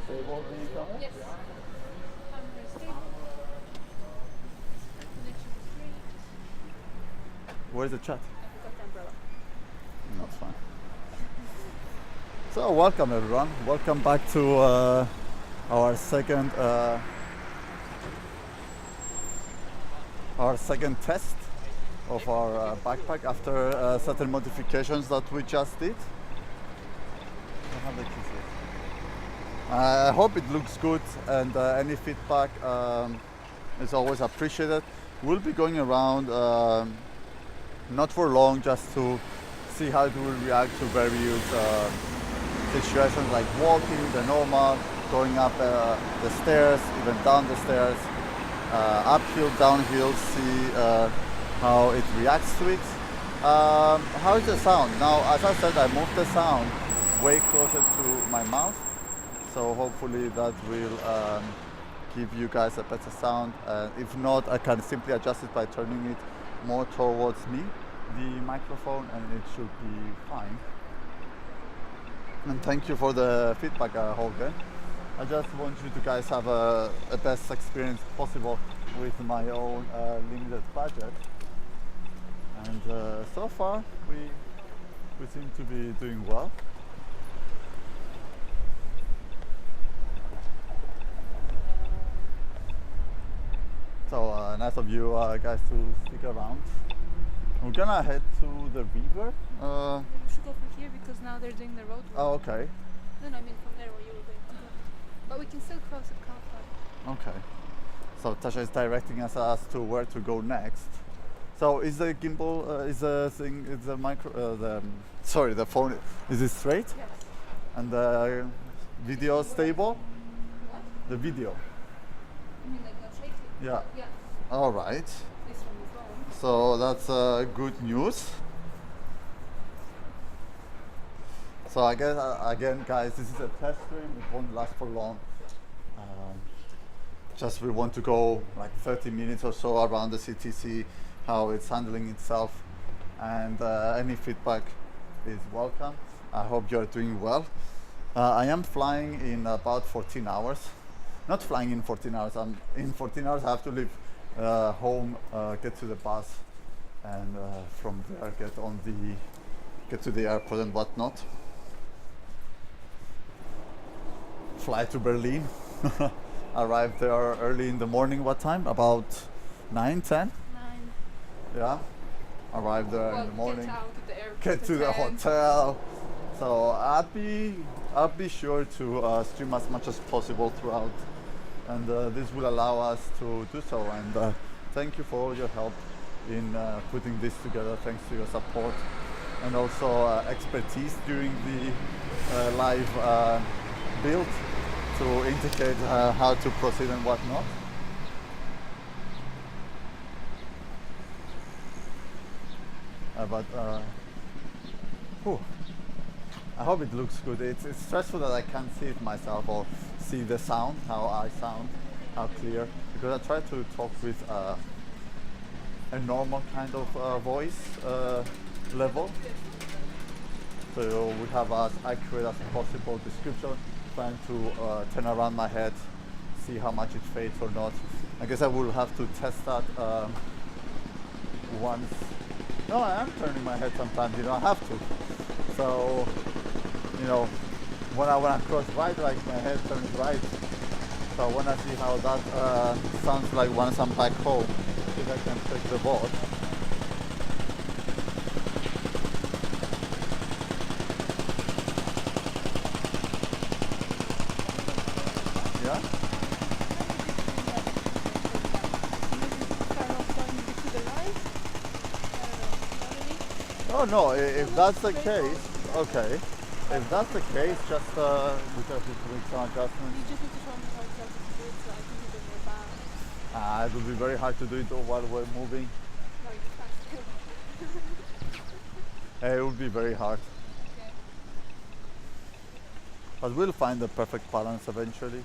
stable vehicle? Yes. Very stable. Connection is great. Where's the chat? I forgot the umbrella. That's fine. So welcome everyone. Welcome back to our second test of our backpack after certain modifications that we just did. I have the keys here. I hope it looks good, and any feedback is always appreciated. We'll be going around not for long, just to see how it will react to various situations like walking, the normal, going up the stairs, even down the stairs, uphill, downhill, see how it reacts to it. How is the sound? Now, as I said, I moved the sound way closer to my mouth, so hopefully that will give you guys a better sound. If not, I can simply adjust it by turning it more towards me, the microphone, and it should be fine. And thank you for the feedback, Holger. I just want you to guys have a best experience possible with my own limited budget. And so far, we seem to be doing well. So nice of you guys to stick around. We're gonna head to the river. We should go from here because now they're doing the road. Oh, okay. No, I mean from there where you were going to go. But we can still cross at Kalfar. Okay. So Tasha is directing us as to where to go next. So is the gimbal, is the thing, is the micro, the phone, is it straight? Yes. And the video stable? What? The video. You mean like not shaking? Yeah. Yeah. All right. This one is wrong. So that's good news. So I guess again, guys, this is a test stream. It won't last for long. Just we want to go like 30 minutes or so around the CTC, how it's handling itself, and any feedback is welcome. I hope you're doing well. I am flying in about 14 hours. Not flying in 14 hours. In 14 hours I have to leave home, get to the bus, and from there get to the airport and whatnot. Fly to Berlin. Arrived there early in the morning. What time? About 9, 10? 9. Yeah. Arrived there in the morning. Get out of the airport. Get to the hotel. So I'll be sure to stream as much as possible throughout, and this will allow us to do so. And thank you for all your help in putting this together. Thanks to your support and also expertise during the live build to indicate how to proceed and whatnot. I hope it looks good. It's stressful that I can't see it myself or see the sound, how I sound, how clear, because I try to talk with a normal kind of voice level. So we have as accurate as possible description, trying to turn around my head, see how much it fades or not. I guess I will have to test that once. No, I am turning my head sometimes, I have to. So, when I cross right, like my head turns right. So I want to see how that sounds like once I'm back home, if I can check the board. Oh no, if that's the case, okay. If that's the case, just we just need to make some adjustments. You just need to show me how exactly to do it, so I can do it more back. It will be very hard to do it while we're moving. No, you can't. It will be very hard. Okay. But we'll find the perfect balance eventually.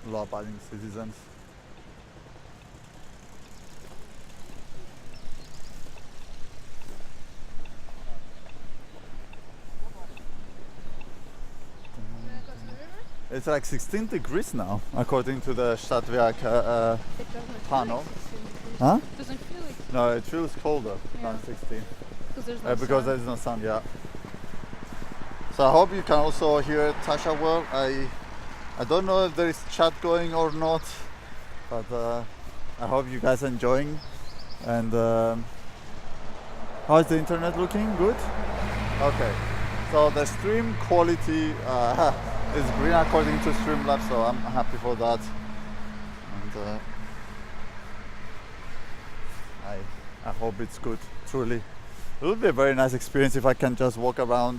Law-abiding citizens. It's like 16 degrees now, according to the Stadtwerk It doesn't panel. feel like 16 degrees. Huh? It doesn't feel like No, it feels colder Yeah. than 16. because there's no Because sun. there's no sun, yeah. So I hope you can also hear Tasha well. I don't know if there is chat going or not, but I hope you guys are enjoying. And how is the internet looking? Good? Okay. So the stream quality is green according to Streamlabs, so I'm happy for that. And I hope it's good, truly. It would be a very nice experience if I can just walk around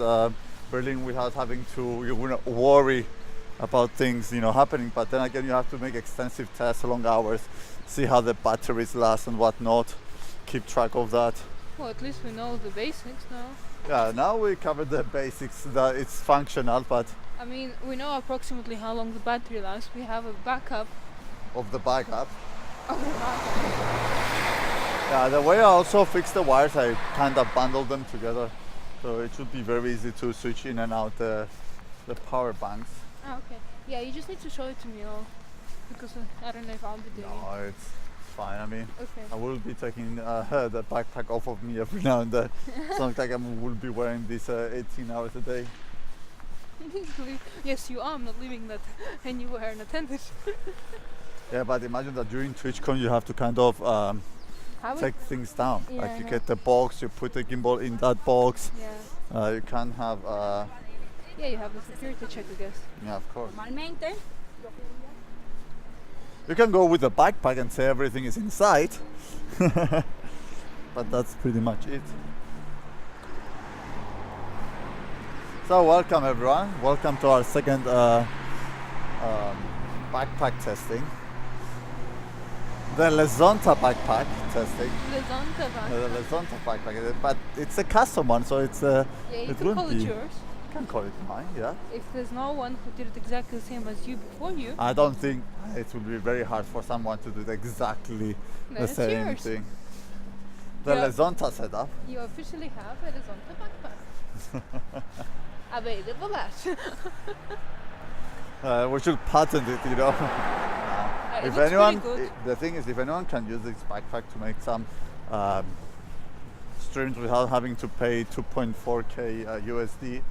Berlin without having to worry about things happening. But then again, you have to make extensive tests, long hours, see how the batteries last and whatnot, keep track of that. Well, at least we know the basics now. Yeah, now we covered the basics, that it's functional, but I mean, we know approximately how long the battery lasts. We have a backup of the backup. of the backup. Yeah, the way I also fix the wires, I kind of bundle them together, so it should be very easy to switch in and out the power banks. Ah, okay. Yeah, you just need to show it to me all, because I don't know if I'll be doing No, it's fine. I mean, it. Okay. I will be taking the backpack off of me every now and then. It's not like I will be wearing this 18 hours a day. Yes, you are. I'm not leaving that anywhere unattended. Yeah, but imagine that during TwitchCon you have to kind of take things down. Yeah, Like I you know. get the box, you put the gimbal in that box. Yeah. You can't have. Yeah, you have the security check, I guess. Yeah, of course. Normalmente, You can go with the backpack and say everything is inside, but that's pretty much it. So welcome everyone. Welcome to our second backpack testing. The Lezonta backpack testing. Lezonta van. The Lezonta backpack, but it's a custom one, so it's Yeah, you it can won't call be. it yours. You can call it mine, yeah. If there's no one who did it exactly the same as you before you, I don't think it will be very hard for someone to do it exactly then the it's same yours. thing. The Yeah. Lezonta setup. You officially have a Lezonta backpack. Available at. We should patent it, It If looks anyone, pretty good. the thing is, if anyone can use this backpack to make some streams without having to pay 2.4k USD,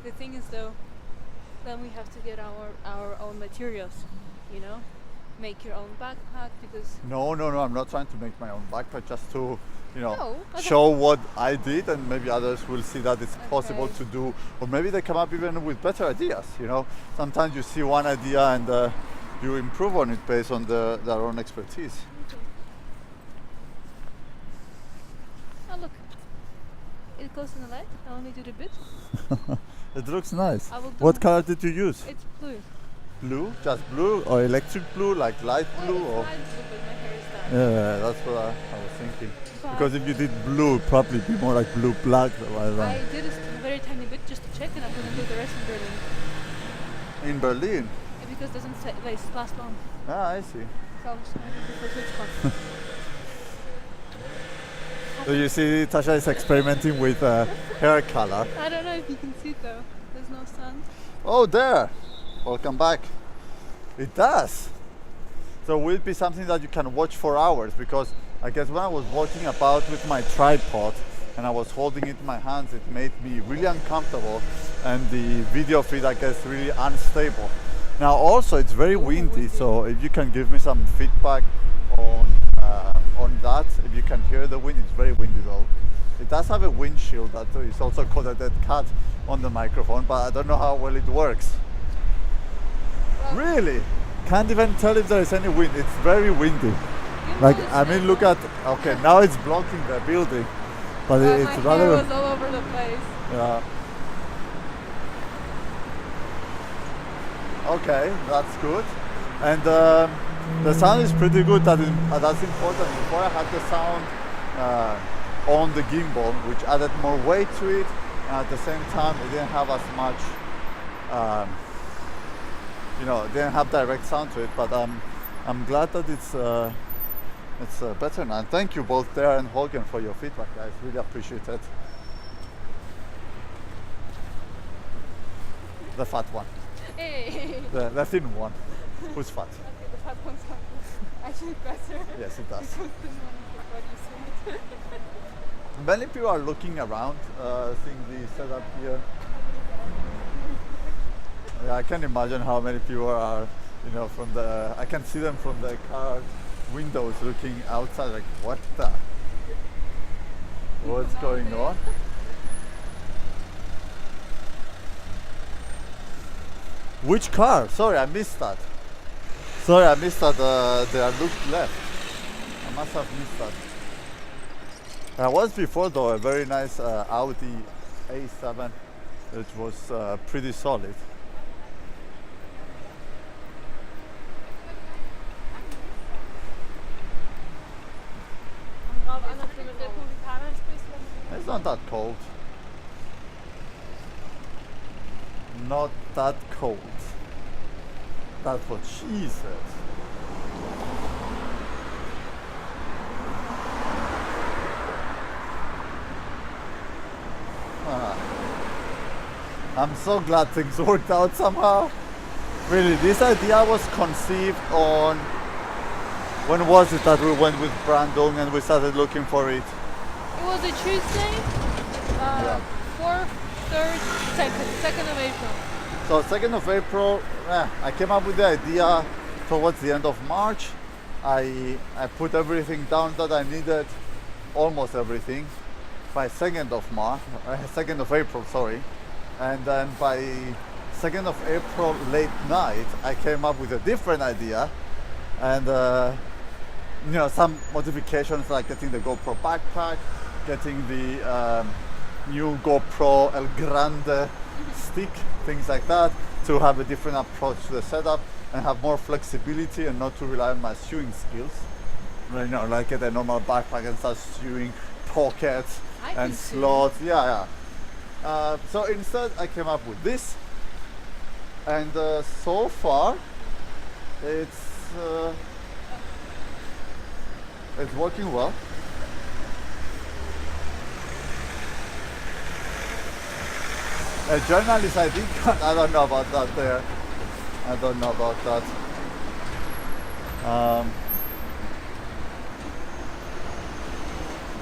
The thing is though, then we have to get our own materials, make your own backpack because no, I'm not trying to make my own backpack, just to, No, I show what I did, and maybe others will see that it's possible Okay. to do, or maybe they come up even with better ideas. Sometimes you see one idea and you improve on it based on their own expertise. oh look, it goes in the light. I only did a bit. It looks nice. I will do What more. color did you use? It's blue. Blue? Just blue, or electric blue, like light blue, Well, or? it's light blue, but my hair is dark. Yeah, that's what I was thinking. But Because if you did blue, it'd probably be more like blue black rather I than did a very tiny bit just to check, and I'm gonna do the rest in Berlin. in Berlin. Because it doesn't last long. Ah, I see. So I'm just gonna do for TwitchCon. So you see, Tasha is experimenting with hair color. I don't know if you can see though. There's no sun. Oh, there! Welcome back. It does. So will it be something that you can watch for hours? Because I guess when I was walking about with my tripod and I was holding it in my hands, it made me really uncomfortable, and the video feed, I guess, really unstable. Now also it's very windy, so if you can give me some feedback on that, if you can hear the wind, it's very windy though. It does have a windshield that is also called a dead cat on the microphone, but I don't know how well it works. Well, Really? Can't even tell if there is any wind. It's very windy. you Like, know it's I mean, look at, okay, now it's blocking the building, but my it's hair rather, was all over the place. yeah. Okay, that's good. And the sound is pretty good. That's important. Before I had the sound on the gimbal, which added more weight to it, and at the same time it didn't have as much, it didn't have direct sound to it. But I'm glad that it's better now. And thank you both there and Holgen for your feedback, guys. Really appreciate it. The fat one. Hey. The thin one. Who's fat? Okay, the fat one's actually better. Yes, it does. Because the one is the body suit. Many people are looking around, seeing the setup here. Yeah, I can imagine how many people are, from the. I can see them from the car windows looking outside, like, what's going on? Which car? Sorry, I missed that. They are looked left. I must have missed that. There was before though a very nice Audi A7, which was pretty solid. It's not that cold. Not that cold. That's what she said. I'm so glad things worked out somehow. Really, this idea was conceived on... When was it that we went with Brandon and we started looking for it? It was a Tuesday, 4th, 3rd, 2nd of April. So 2nd of April, I came up with the idea towards the end of March. I put everything down that I needed, almost everything, by 2nd of April, sorry. And then by 2nd of April late night, I came up with a different idea, and some modifications like getting the GoPro backpack, getting the new GoPro El Grande stick, things like that, to have a different approach to the setup and have more flexibility and not to rely on my sewing skills. Like get a normal backpack and start sewing pockets and slots. So instead I came up with this, and so far it's working well. A journalist, I think. I don't know about that there. I don't know about that.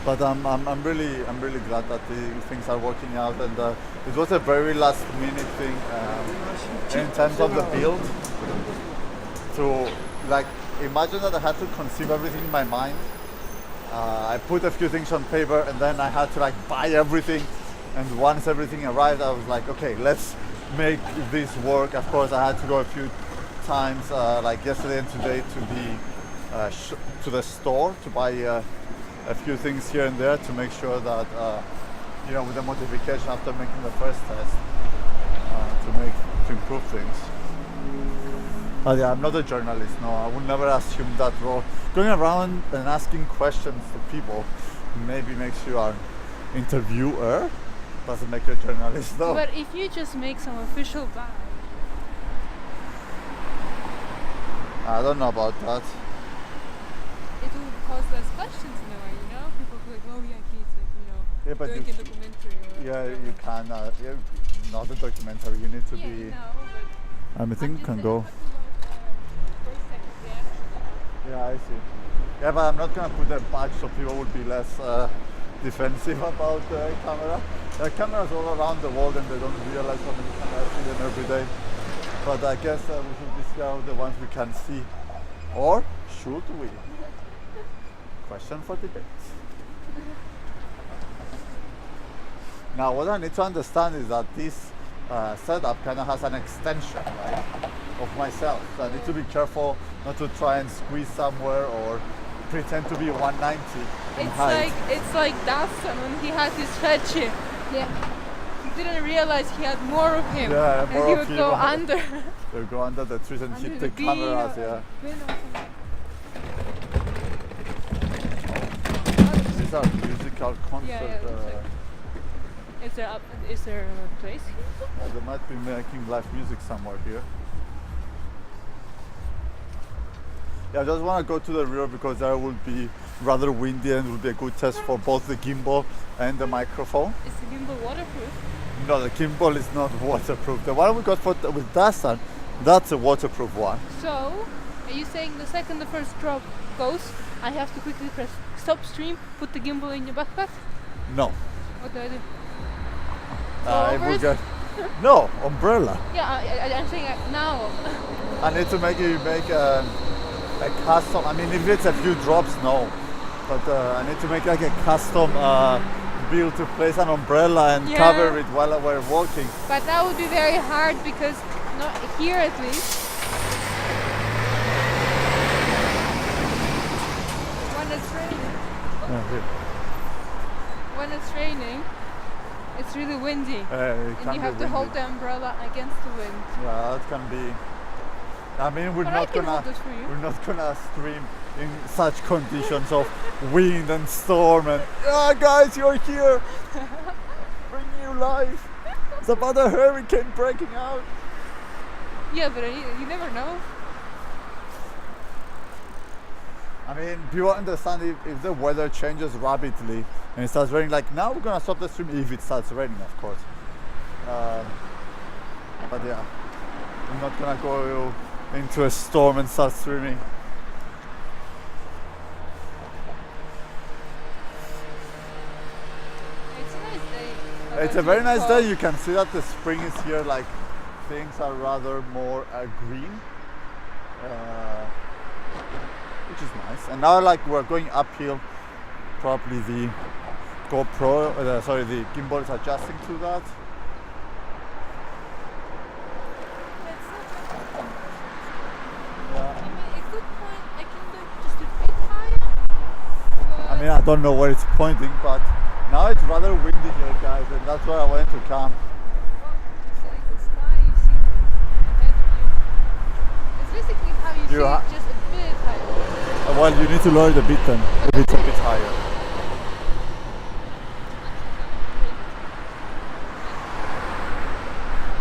But I'm really glad that the things are working out, and it was a very last minute thing in terms of the build. To imagine that I had to conceive everything in my mind. I put a few things on paper, and then I had to buy everything. And once everything arrived, I was like, okay, let's make this work. Of course, I had to go a few times, like yesterday and today, to the store to buy a few things here and there to make sure that, with the modification after making the first test, to improve things. But yeah, I'm not a journalist. No, I would never assume that role. Going around and asking questions to people maybe makes you an interviewer. Doesn't make you a journalist though. But if you just make some official bag. I don't know about that. It will cause less questions in a way, People will be like, oh yeah, he's but doing a documentary or you can, not a documentary, you need to be... but I think you can go. Yeah, I see. Yeah, but I'm not gonna put a badge so people would be less defensive about the camera. There are cameras all around the world and they don't realize how many cameras see them every day. But I guess we should discover the ones we can see. Or should we? Question for debate. Now what I need to understand is that this setup kind of has an extension, right, of myself. So I need to be careful not to try and squeeze somewhere or pretend to be 190 in height. It's like Datsun when he had his spreadsheet. Yeah. He didn't realize he had more of him. Yeah, and more he of would you. go under. They would go under the trees and hit the beam cameras, or yeah. something. These are musical concert. Yeah, is there a place here? They might be making live music somewhere here. Yeah, I just want to go to the rear because there will be rather windy and will be a good test for both the gimbal and the microphone. Is the gimbal waterproof? No, the gimbal is not waterproof. The one we got with Dastan, that's a waterproof one. So, are you saying the second the first drop goes, I have to quickly press stop stream, put the gimbal in your backpack? No. What do I do? I will get no umbrella. Yeah, I'm saying now. I need to make a custom. I mean, if it's a few drops, no. But I need to make like a custom build to place an umbrella and cover it while we're walking. But that would be very hard because not here at least. When it's raining. When it's raining, it's really windy, and you have to hold the umbrella against the wind. Yeah, that can be. I mean, we're not gonna stream in such conditions of wind and storm and guys, you're here, bring you live. It's about a hurricane breaking out. Yeah, but you never know. I mean, people understand if the weather changes rapidly and it starts raining, like now we're gonna stop the stream if it starts raining, of course. But yeah, I'm not gonna go into a storm and start streaming. It's a nice day. It's a very nice day. You can see that the spring is here, like things are rather more green. Which is nice. And now like we're going uphill, probably the GoPro, the gimbal is adjusting to that. I mean, a good point, I can do just a bit higher. I mean, I don't know where it's pointing, but now it's rather windy here, guys, and that's why I wanted to come. It's like the sky, you see ahead of you. It's basically how you see it, just a bit higher. Well, you need to lower the bit then, if it's a bit higher.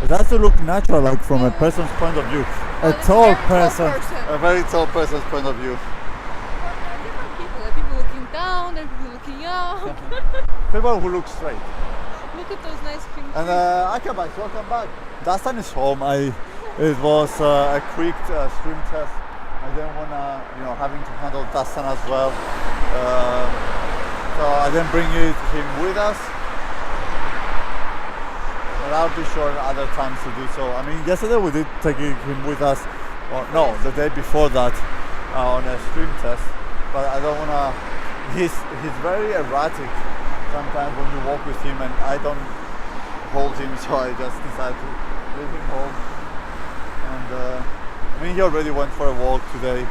It has to look natural, like from a person's point of view. A tall person, a very tall person's point of view. There are different people. There are people looking down, there are people looking up. People who look straight. Look at those nice pink And Akabak, welcome back. Dastan is home. It was a quick stream test. I didn't wanna, having to handle Dastan as well. So I didn't bring him with us. But I'll be sure other times to do so. I mean, yesterday we did take him with us. Or no, the day before that on a stream test. But I don't wanna. He's very erratic sometimes when you walk with him, and I don't hold him, so I just decided to leave him home. And I mean, he already went for a walk today.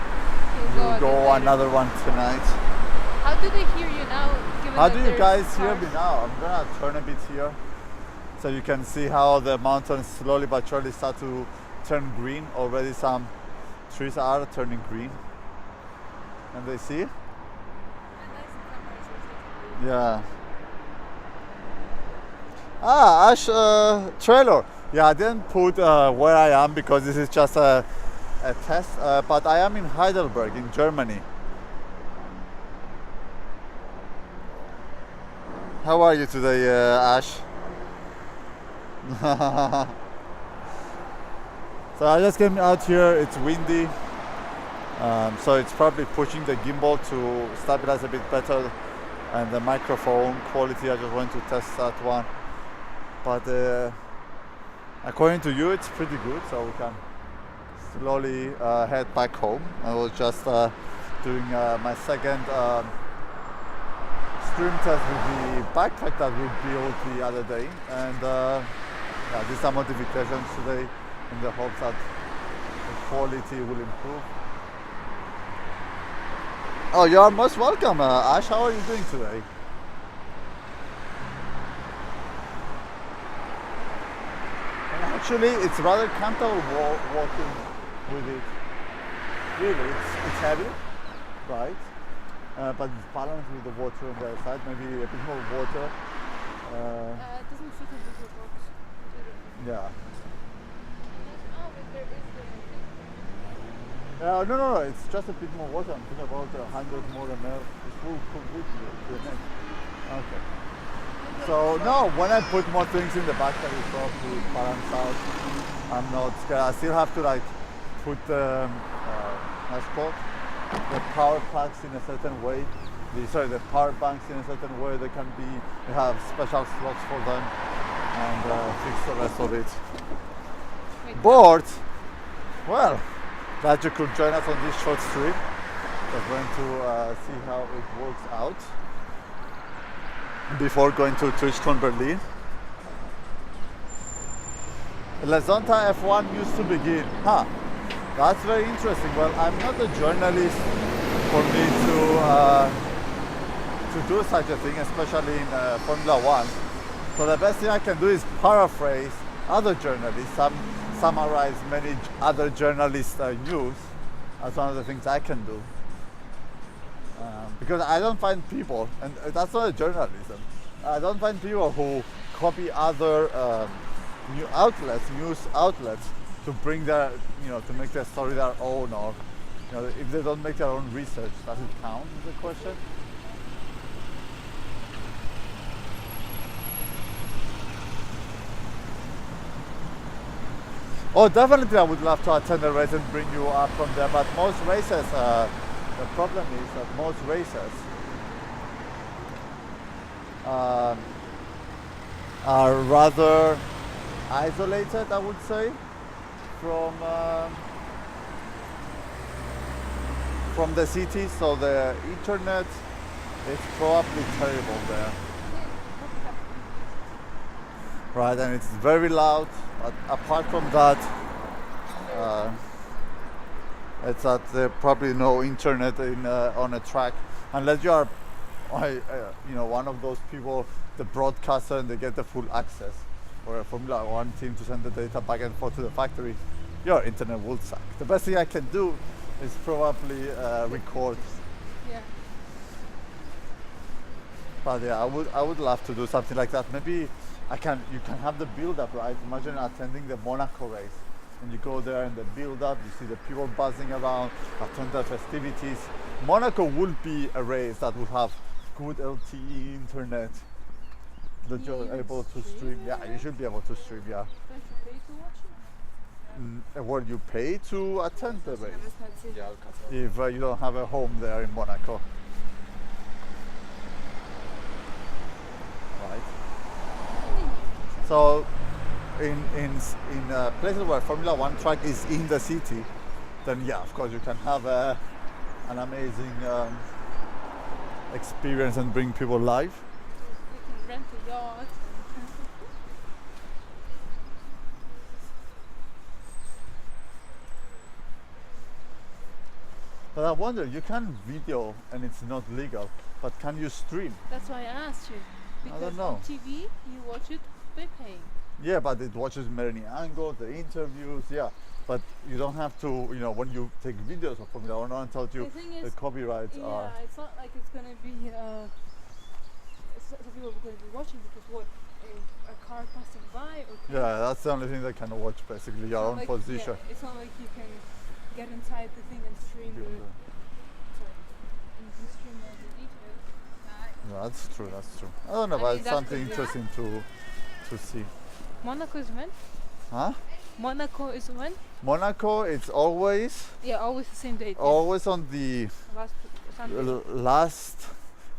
We'll go another one tonight. How do they hear you now? How do you guys hear me now? I'm gonna turn a bit here, so you can see how the mountains slowly but surely start to turn green. Already some trees are turning green. And they see? Yeah. Ash trailer. Yeah, I didn't put where I am because this is just a test, but I am in Heidelberg in Germany. How are you today, Ash? So I just came out here, it's windy, so it's probably pushing the gimbal to stabilize a bit better, and the microphone quality, I just want to test that one. But according to you, it's pretty good, so we can slowly head back home. I was just doing my second stream test with the backpack that we built the other day, and yeah, did some modifications today in the hopes that the quality will improve. Oh, you are most welcome, Ash. How are you doing today? And actually, it's rather comfortable walking with it. Really, it's heavy, right? But it's balanced with the water on the other side. Maybe a bit more water. It doesn't fit into the box. Yeah. Oh, but there is the... No, it's just a bit more water. I'm thinking about 100 more ml. It's full completely to the neck. Okay. So no, when I put more things in the backpack, it probably balance out. I'm not scared. I still have to like put the the power packs in a certain way. The power banks in a certain way. They have special slots for them, and fix the rest of it. But well, glad you could join us on this short trip. We're going to see how it works out before going to TwitchCon Berlin. Lezonta F1 used to begin. That's very interesting. Well, I'm not a journalist for me to do such a thing, especially in Formula One. So the best thing I can do is paraphrase other journalists, summarize many other journalists' news. That's one of the things I can do. Because I don't find people, and that's not a journalism, I don't find people who copy other news outlets to bring their, to make their story their own, or, if they don't make their own research, does it count, is the question? Oh, definitely I would love to attend a race and bring you up from there, but most races, the problem is that most races are rather isolated, I would say, from the city, so the internet is probably terrible there. Right, and it's very loud, but apart from that, it's that there's probably no internet on a track, unless you are, one of those people, the broadcaster, and they get the full access, or a Formula One team to send the data back and forth to the factory. Your internet will suck. The best thing I can do is probably record. Yeah. But yeah, I would love to do something like that. Maybe you can have the build-up, right? Imagine attending the Monaco race, and you go there and the build-up, you see the people buzzing around, attend the festivities. Monaco would be a race that would have good LTE internet that you're able to stream. Yeah, you should be able to stream, yeah. Don't you pay to watch it? Well, you pay to attend the race if you don't have a home there in Monaco. Right. So in places where Formula One track is in the city, then yeah, of course you can have an amazing experience and bring people live. You can rent a yacht. But I wonder, you can video and it's not legal, but can you stream? That's why I asked you. Because I don't know. on TV, you watch it by paying. Yeah, but it watches many angles, the interviews, yeah. But you don't have to, when you take videos of Formula One, no one tells you the copyrights are. Yeah, it's not like it's going to be, some people are going to be watching because a car passing by? Or Yeah, that's the only thing they can watch, basically, your own position. Yeah, it's not like you can get inside the thing and stream you can stream all the details. Yeah, that's true. I don't know, but it's something interesting to see. Monaco is when? Huh? Monaco is when? Monaco, it's always always the same date. always on the last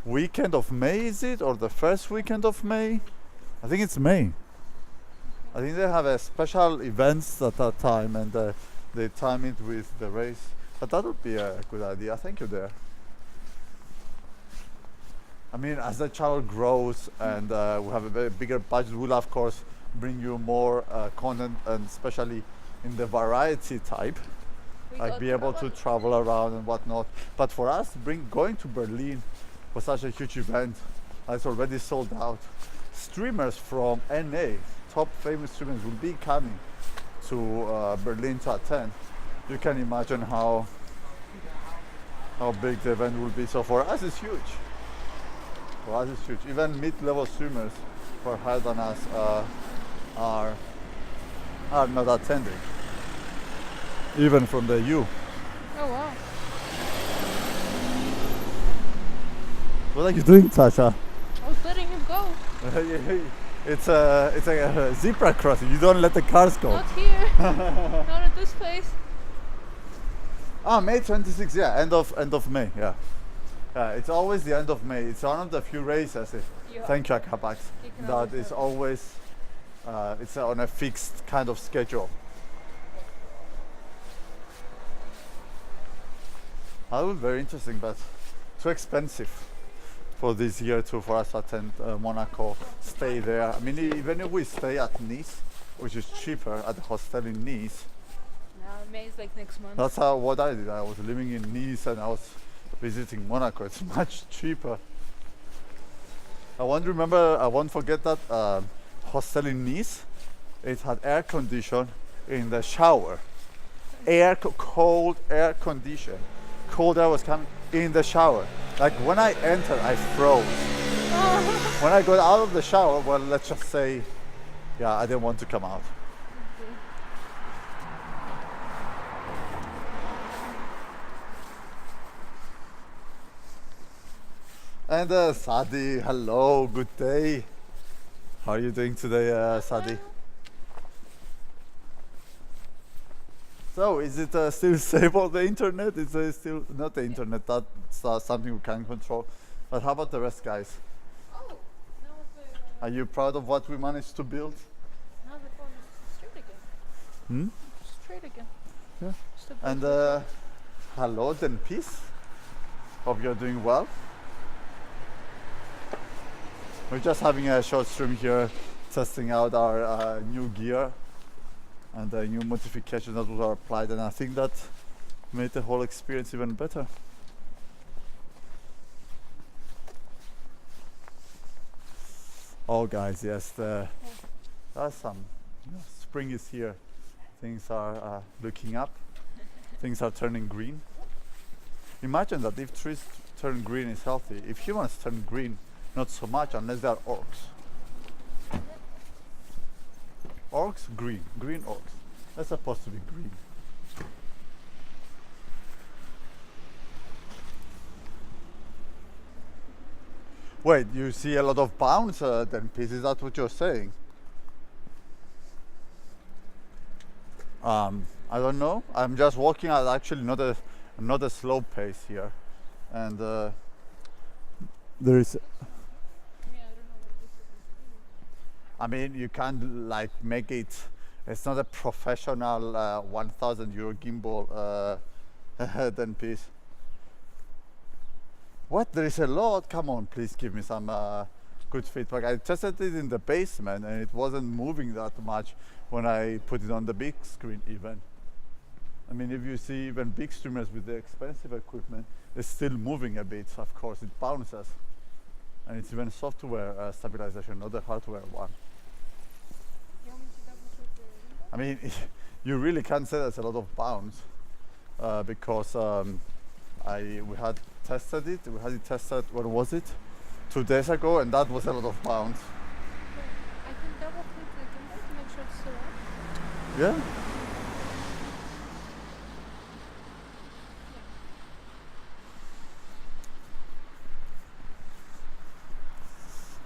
weekend of May, is it? Or the first weekend of May? I think it's May. I think they have a special events at that time, and they time it with the race. But that would be a good idea. Thank you there. I mean, as the channel grows and we have a very bigger budget, we'll of course bring you more content, and especially in the variety type, like be able to travel around and whatnot. But for us, going to Berlin was such a huge event. It's already sold out. Streamers from NA, top famous streamers, will be coming to Berlin to attend. You can imagine how big the event will be. So for us, it's huge. For us, it's huge. Even mid-level streamers who are higher than us are not attending, even from the EU. Oh wow. What are you doing, Tasha? I was letting him go. It's a zebra crossing. You don't let the cars go. Not here. Not at this place. Ah, May 26th. Yeah, end of May. Yeah. It's always the end of May. It's one of the few races. Thank you, Akapax. That is always it's on a fixed kind of schedule. That would be very interesting, but too expensive for this year for us to attend Monaco. Stay there. I mean, even if we stay at Nice, which is cheaper at the hostel in Nice. No, May is like next month. That's what I did. I was living in Nice and I was visiting Monaco. It's much cheaper. I won't forget that hostel in Nice. It had air condition in the shower. Cold air condition. Cold air was coming in the shower. Like when I entered, I froze. When I got out of the shower, well, let's just say, yeah, I didn't want to come out. And Sadi, hello, good day. How are you doing today, Sadi? So, is it still safe on the internet? Is it still not the internet? That's something we can control. But how about the rest, guys? Oh, are you proud of what we managed to build? Now the phone is straight again. Straight again. Yeah. And hello, then peace. Hope you're doing well. We're just having a short stream here, testing out our new gear and the new modifications that were applied, and I think that made the whole experience even better. Oh guys, yes, that's spring is here. Things are looking up. Things are turning green. Imagine that if trees turn green is healthy. If humans turn green, not so much unless they are orcs. Orcs, green orcs. They're supposed to be green. Wait, you see a lot of bounce then, Peace? Is that what you're saying? I don't know. I'm just walking at actually not a slow pace here, and there is. I mean, you can't like make it. It's not a professional 1,000 euro gimbal. Then Peace. What? There is a lot. Come on, please give me some good feedback. I tested it in the basement and it wasn't moving that much when I put it on the big screen even. I mean, if you see even big streamers with the expensive equipment, it's still moving a bit. Of course, it bounces. And it's even software stabilization, not the hardware one. I mean, you really can't say there's a lot of bounce because we had tested it. We had it tested. What was it? 2 days ago, and that was a lot of bounce. I can double click the gimbal to make sure it's still on. Yeah.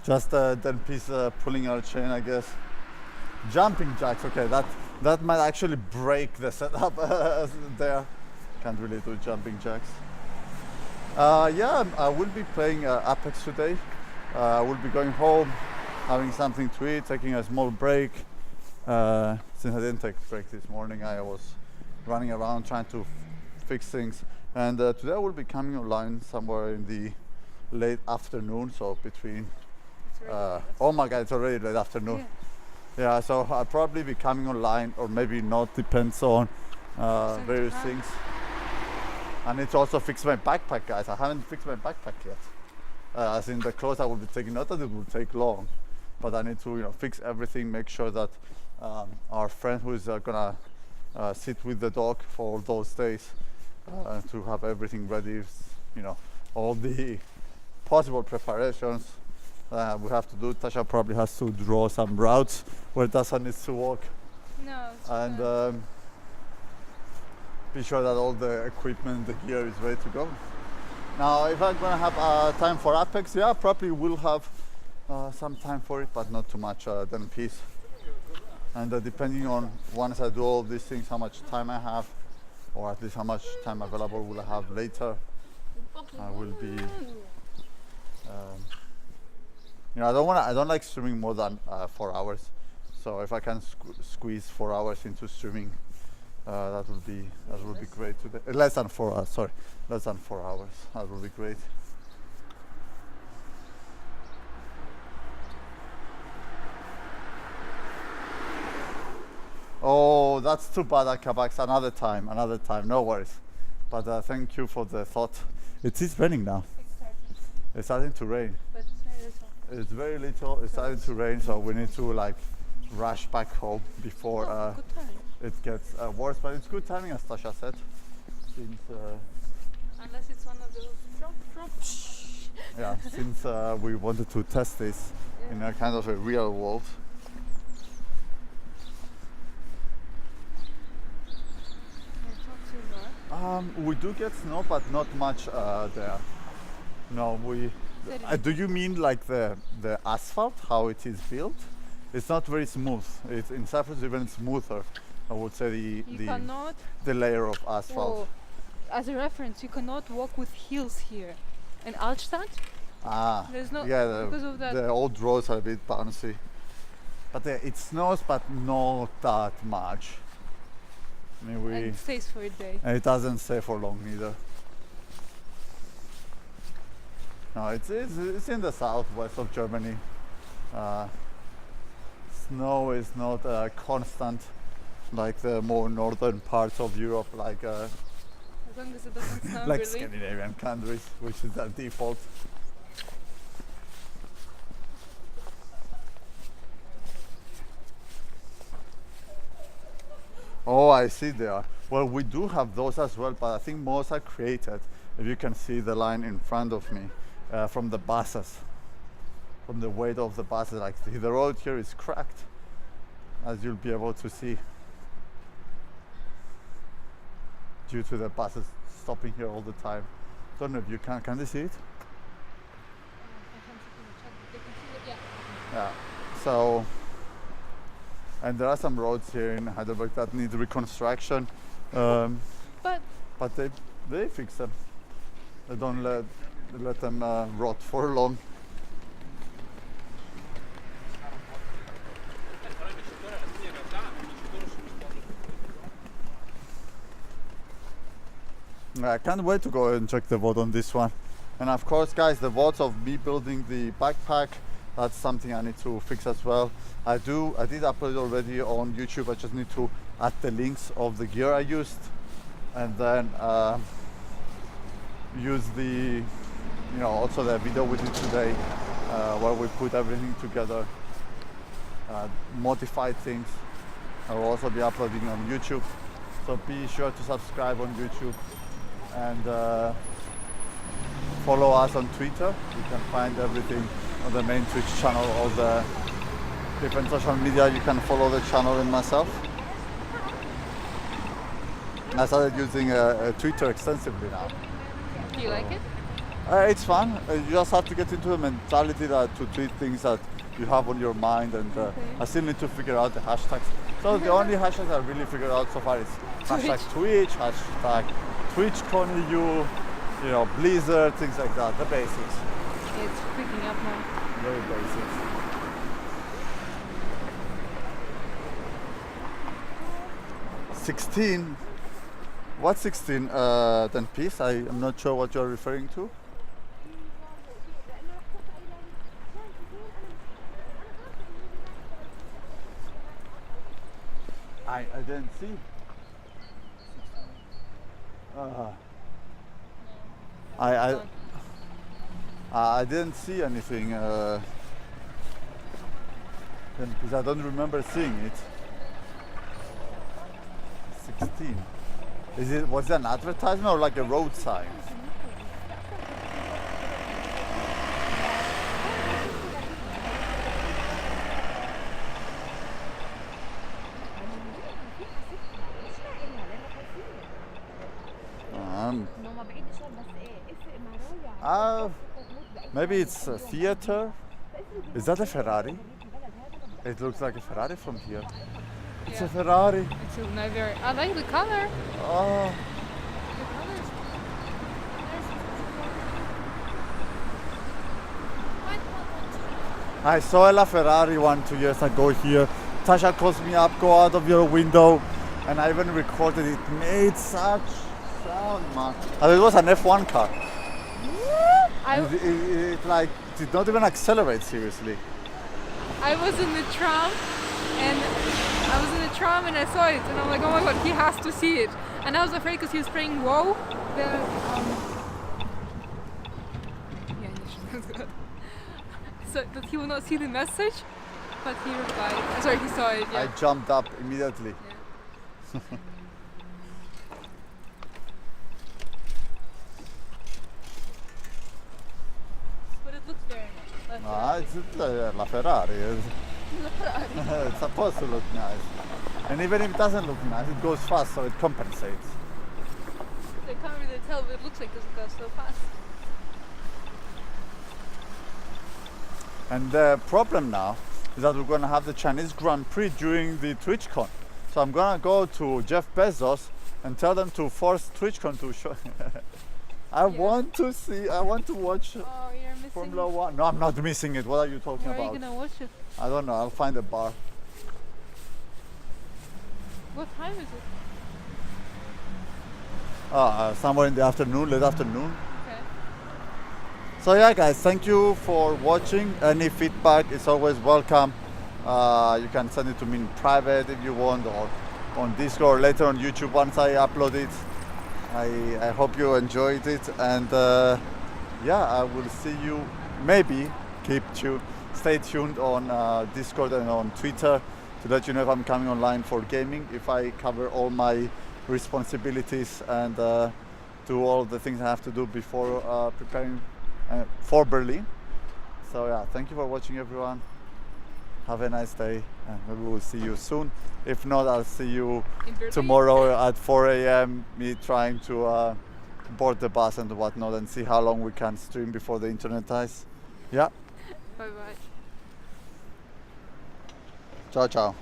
Just then Peace pulling our chain, I guess. Jumping jacks, okay, that might actually break the setup there. Can't really do jumping jacks. Yeah, I will be playing Apex today. I will be going home, having something to eat, taking a small break. Since I didn't take a break this morning, I was running around trying to fix things. And today I will be coming online somewhere in the late afternoon, so between oh my god, it's already late afternoon. Yeah, so I'll probably be coming online, or maybe not, depends on various things. I need to also fix my backpack, guys. I haven't fixed my backpack yet. As in the clothes I will be taking, not that it will take long, but I need to fix everything, make sure that our friend who is gonna sit with the dog for all those days to have everything ready, all the possible preparations we have to do. Tasha probably has to draw some routes where Tasha needs to walk. No, it's and be sure that all the equipment, the gear is ready to go. Now, if I'm gonna have time for Apex, yeah, probably will have some time for it, but not too much than peace. And depending on once I do all these things, how much time I have, or at least how much time available will I have later, I will be. You know, I don't like streaming more than 4 hours. So if I can squeeze 4 hours into streaming, that would be great today. Less than 4 hours. Sorry, less than 4 hours. That would be great. Oh, that's too bad, Akabax. Another time. No worries. But thank you for the thought. It is raining now. It's starting to rain. But it's very little. It's very little. It's starting to rain, so we need to like rush back home before it gets worse. But it's good timing, as Tasha said. Since, unless it's one of those drop. Yeah, since we wanted to test this in a kind of a real world. We do get snow, but not much there. No, we. Do you mean like the asphalt, how it is built? It's not very smooth. It's in Cyprus even smoother. I would say the layer of asphalt. Whoa. As a reference, you cannot walk with heels here. In Altstadt, there's no. Yeah, because of that. The old roads are a bit bouncy. But it snows, but not that much. I mean, and it stays for a day. And it doesn't stay for long either. No, it's in the southwest of Germany. Snow is not constant like the more northern parts of Europe, like as long as it doesn't snow like really. Scandinavian countries, which is their default. Oh, I see there. Well, we do have those as well, but I think most are created, if you can see the line in front of me, from the buses, from the weight of the buses. Like the road here is cracked, as you'll be able to see, due to the buses stopping here all the time. Don't know if you can they see it? Yeah. So. And there are some roads here in Heidelberg that need reconstruction, but they fix them. They don't let them rot for long. I can't wait to go and check the VOD on this one. And of course, guys, the VODs of me building the backpack, that's something I need to fix as well. I did upload it already on YouTube. I just need to add the links of the gear I used, and then use the, also the video we did today, where we put everything together, modified things. I will also be uploading on YouTube, so be sure to subscribe on YouTube and follow us on Twitter. You can find everything on the main Twitch channel, all the different social media. You can follow the channel and myself. I started using Twitter extensively now. Do you like it? It's fun. You just have to get into the mentality that to tweet things that you have on your mind, and I still need to figure out the hashtags. So the only hashtags I really figured out so far is hashtag Twitch, hashtag TwitchConEU, Blizzard, things like that, the basics. It's picking up now. Very basics. $16. What's 16? Then peace. I'm not sure what you're referring to. I didn't see. I didn't see anything. Because I don't remember seeing it. 16. Was it an advertisement or like a road sign? Maybe it's a theater. Is that a Ferrari? It looks like a Ferrari from here. It's a Ferrari. It's a very. I like the color. Oh. The colors. I saw a Ferrari 2 years ago here. Tasha calls me up, go out of your window, and I even recorded it. Made such sound, man. And it was an F1 car. It like did not even accelerate seriously. I was in the tram, and I saw it, and I'm like, oh my god, he has to see it. And I was afraid because he was praying "Whoa." Yeah, that's good. So that he will not see the message, but he replied. Sorry, he saw it. Yeah. I jumped up immediately. Yeah. But it looks very nice. It's La Ferrari. It's supposed to look nice. And even if it doesn't look nice, it goes fast, so it compensates. They can't really tell what it looks like because it goes so fast. And the problem now is that we're going to have the Chinese Grand Prix during the TwitchCon. So I'm going to go to Jeff Bezos and tell them to force TwitchCon to show. I want to watch Oh, you're missing Formula 1. No, I'm not missing it. What are you talking about? Where are you going to watch it? I don't know. I'll find a bar. What time is it? Somewhere in the afternoon, late afternoon. Okay. So yeah, guys, thank you for watching. Any feedback is always welcome. You can send it to me in private if you want, or on Discord, or later on YouTube once I upload it. I hope you enjoyed it, and yeah, I will see you. Maybe stay tuned on Discord and on Twitter to let you know if I'm coming online for gaming, if I cover all my responsibilities and do all the things I have to do before preparing for Berlin. So yeah, thank you for watching, everyone. Have a nice day, and maybe we'll see you soon. If not, I'll see you tomorrow at 4 a.m. me trying to board the bus and whatnot, and see how long we can stream before the internet dies. Yeah. Bye bye. Ciao, ciao.